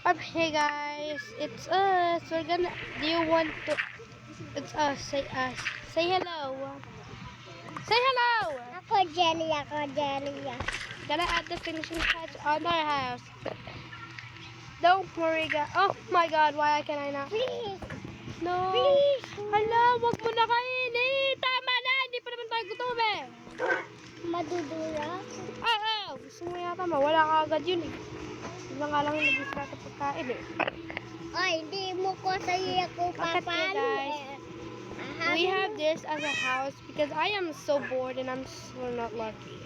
Hey guys, it's us. Do you want to? It's us. Say us. Say hello. Say hello. Ako, Jelly. Gonna add the finishing touch on our house. Don't worry, guys. Oh my God, why can I not? Please. No. Please. Hala, wag mo na kainin. Tama na, hindi pa naman tayo gutom eh. Madudura. Gusto mo yata mawala ka agad yun eh. Iba nga lang yung nag-isra sa pagkain eh. Ay, hindi mo ko sa'yo ako Okay, papalo guys. eh. We have this as a house because I am so bored and I'm so not lucky.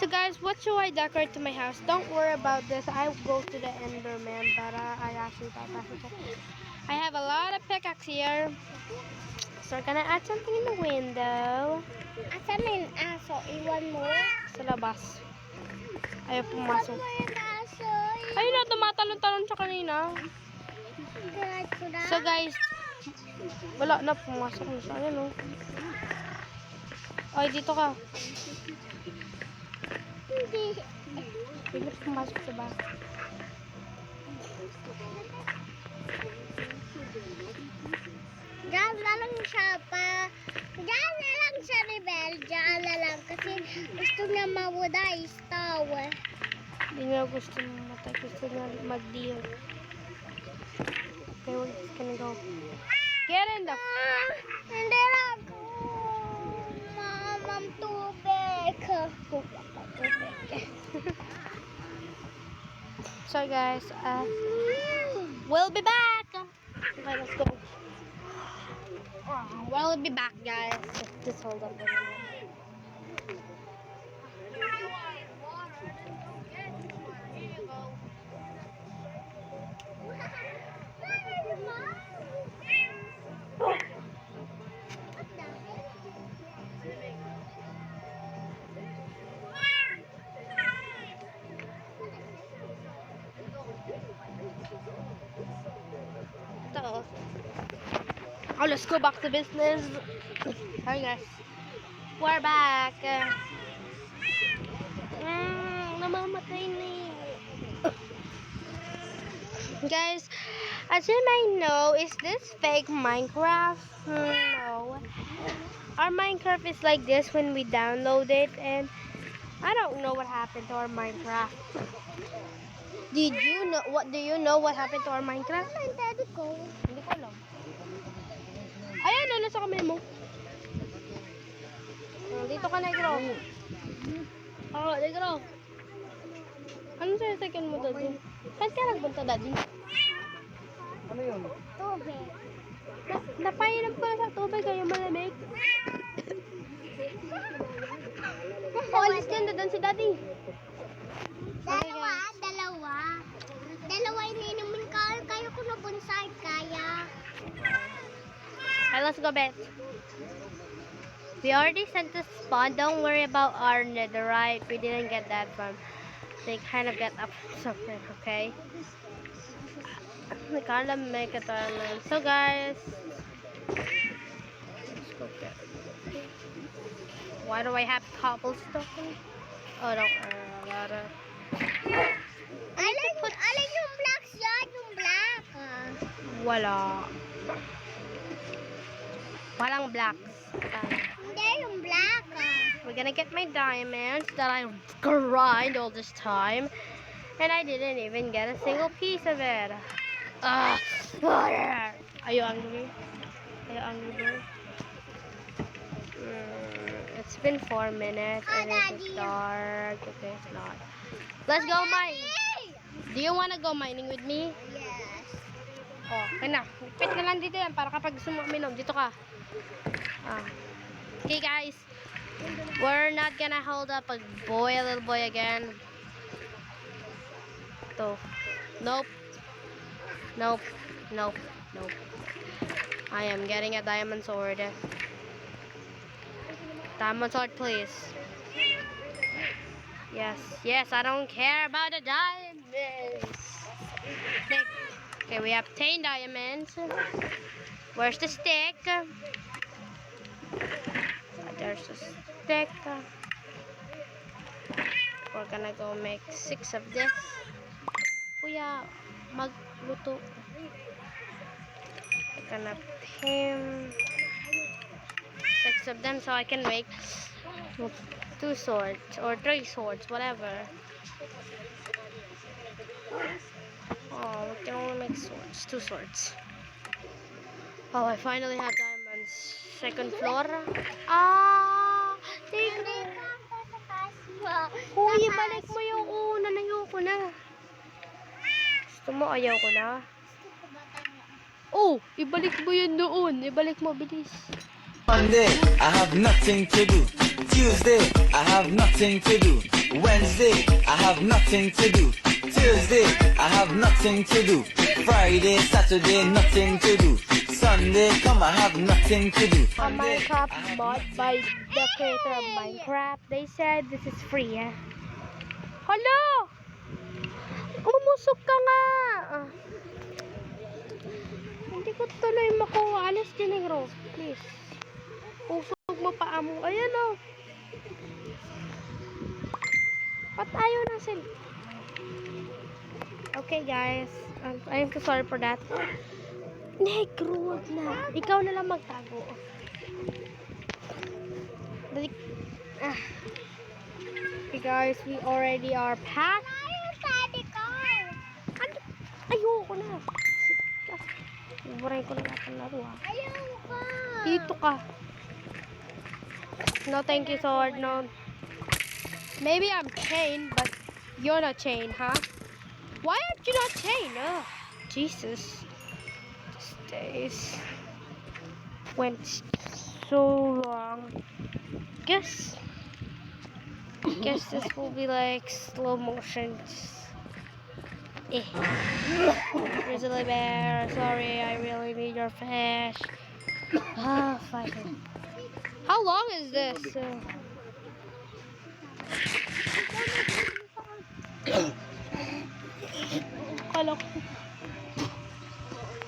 So guys, what should I decorate to my house? Don't worry about this. I will go to the Enderman, but I actually thought that was okay. I have a lot of pickaxe here. So we're gonna add something in the window. Asan na yung aso? Iwan mo? Sa labas. Ayaw pumasok. Iwan mo yung aso. Ayun na, tumatalon-talon siya kanina. Diretso na. So guys, wala na, pumasok na siya. Ayun o. Ay, dito ka. Hindi. Hindi pumasok sa bahay. Diyan na lang siya pa. Diyan na lang siya, Rebel. Diyan na lang. Kasi gusto niya mawuday. Tower. Hindi niya gusto mamatay. Gusto niya mag-deal. Okay, we're just gonna go. Get in the... Hindi lang. Mamam tubig. So guys, we'll be back. Okay, let's go. We'll be back, guys. Just hold up a minute. Ito. Oh, let's go back to business. Sorry guys. We're back. Namamatay na guys, as you may know, is this fake Minecraft? No. Our Minecraft is like this when we download it, and I don't know what happened to our Minecraft. Did you know? What do you know? What happened to our Minecraft? Ano yung daddy ko? Hindi ko alam. Ayan, ano sa kamay mo? Dito ka, Negro. Negro. Ano sa second mo, Daddy? Saan ka nagbunta, Daddy? Ano yun? Tubig. Napainom ko na sa tubig, kayo malamig. Alis ka na doon si Daddy. Dalawa ininumin ka. Kayo ko na bonsai. Kaya. Alright, let's go, Beth. We already sent the spawn. Don't worry about our netherite. We didn't get that from. They kind of get up something, okay? We kind of make it on. So, guys, let's go get it. Why do I have cobblestone? Oh, don't worry about it. Alin yung blocks yan? Yung black. Wala. Walang blocks. Hindi, yung black. We're gonna get my diamonds that I grind all this time, and I didn't even get a single piece of it. Are you hungry? Are you hungry, boy? It's been 4 minutes and it's dark. Okay, it's not. Let's go mine. Do you wanna go mining with me? Yes. Oh, kaya na. Pit ka lang dito yan para kapag gusto mo uminom, dito ka. Okay guys, we're not gonna hold up a little boy again. So, nope. I am getting a diamond sword. Diamond sword, please. Yes, I don't care about the diamonds. Okay, we have 10 diamonds. Where's the stick? There's a stick. We're gonna go make 6 of this. kuya magluto. I'm gonna him 6 of them so I can make 2 swords or 3 swords, whatever. Oh, we can only make swords, 2 swords. Oh, I finally have diamonds. Second floor. Ah, take Kuya, balik mo yung una. Ayoko na. Gusto mo, ayaw ko na. Oh, ibalik mo yun doon. Ibalik mo, bilis. Monday, I have nothing to do. Tuesday, I have nothing to do. Wednesday, I have nothing to do. Thursday, I have nothing to do. Friday, Saturday, nothing to do. Sunday, come, I have nothing to do. A Minecraft mod by the creator of Minecraft. They said this is free, eh? Hala! Umusok ka nga! Ah. Hindi ko tuloy makuha. Alis din ng rope, please. Usog mo pa mo. Ayan o. Ba't ayaw na sila? Okay guys. I'm so sorry for that. Negro, wag na. Ikaw na lang magtago. Ah. Okay guys, we already are packed. Ayoko na. Buray ko na natin laro ah. Ayoko. Dito ka. No thank you sword, no. Maybe I'm chained, but you're not chained, huh? Why aren't you not chained? Oh, Jesus. These days went so long. Guess this will be like slow motion. Eh. Grizzly bear, sorry, I really need your fish. Ah, fighting. How long is this?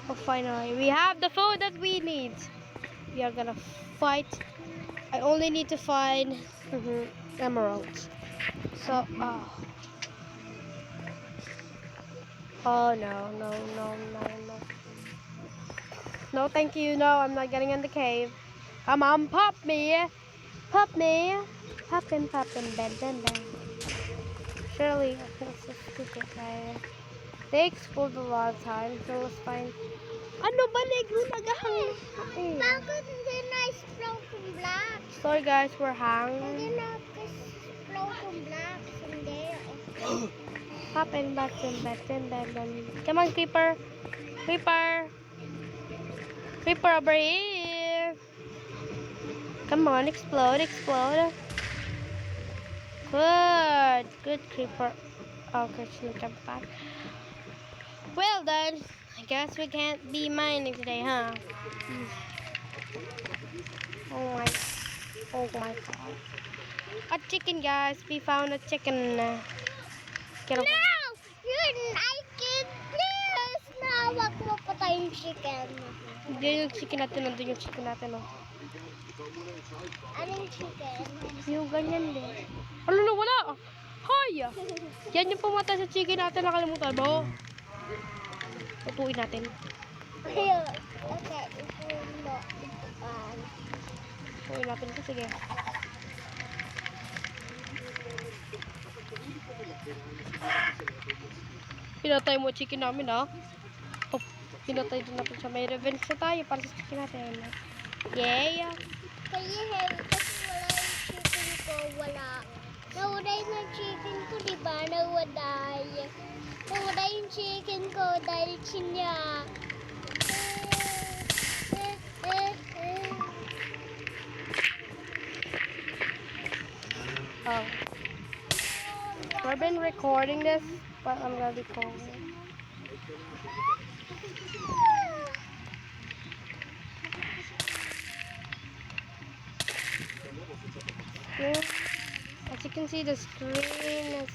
Oh, finally, we have the food that we need. We are gonna fight. I only need to find emeralds. So, oh no. No, thank you. No, I'm not getting in the cave. Come on, pop me. Pop me. Poppin', bang. Surely, that's so stupid, right? They explode a lot of times, so it's fine. Ano ba, negro? Nagahang. Bakit hindi na-explode yung blocks? Sorry guys, we're hung. Hindi na-explode yung blocks. Hindi. Poppin', bang. Come on, creeper. Creeper over here. Come on, explode. Good creeper. Okay, she'll come back. Well then, I guess we can't be mining today, huh? Oh my god. A chicken, guys. We found a chicken. Get over. No! Yun, I can please na wag mo patay yung chicken. Hindi yung chicken natin. Nandun yung chicken natin, oh. Anong chicken? Yung ganyan din. Ano na, wala. Hay! Yan yung pumatay sa chicken natin. Nakalimutan mo. Tutuin natin. Ayun. Okay, ito. Tutuin natin ito. Sige. Pinatay mo chicken namin, ha? Oh, pinatay din natin siya. May revenge na tayo para sa chicken natin. Yay! Kaya kasi wala yung chicken ko. Wala. Nawalay na chicken ko, diba? Nawalay yung chicken ko dahil siya. Oh. I've been recording this, but I'm gonna be calling. Yeah. As you can see, the screen is.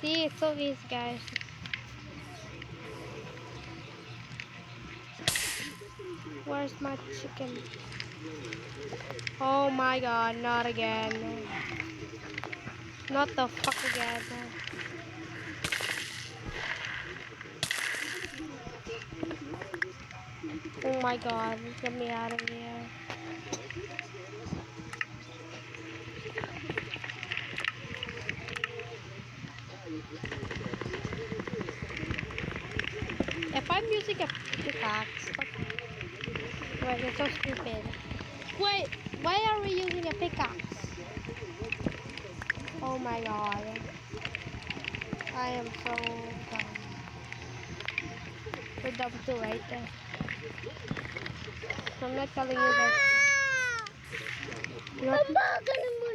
See, it's so easy, guys. Where's my chicken? Oh my god, not again. Not the fuck again. Oh my god, get me out of here. If I'm using a pickaxe, wait, you're so stupid. Wait, why are we using a pickaxe? Oh my god. I am so dumb. You're dumb too, right? So I'm not telling you guys. Mama, ganun mo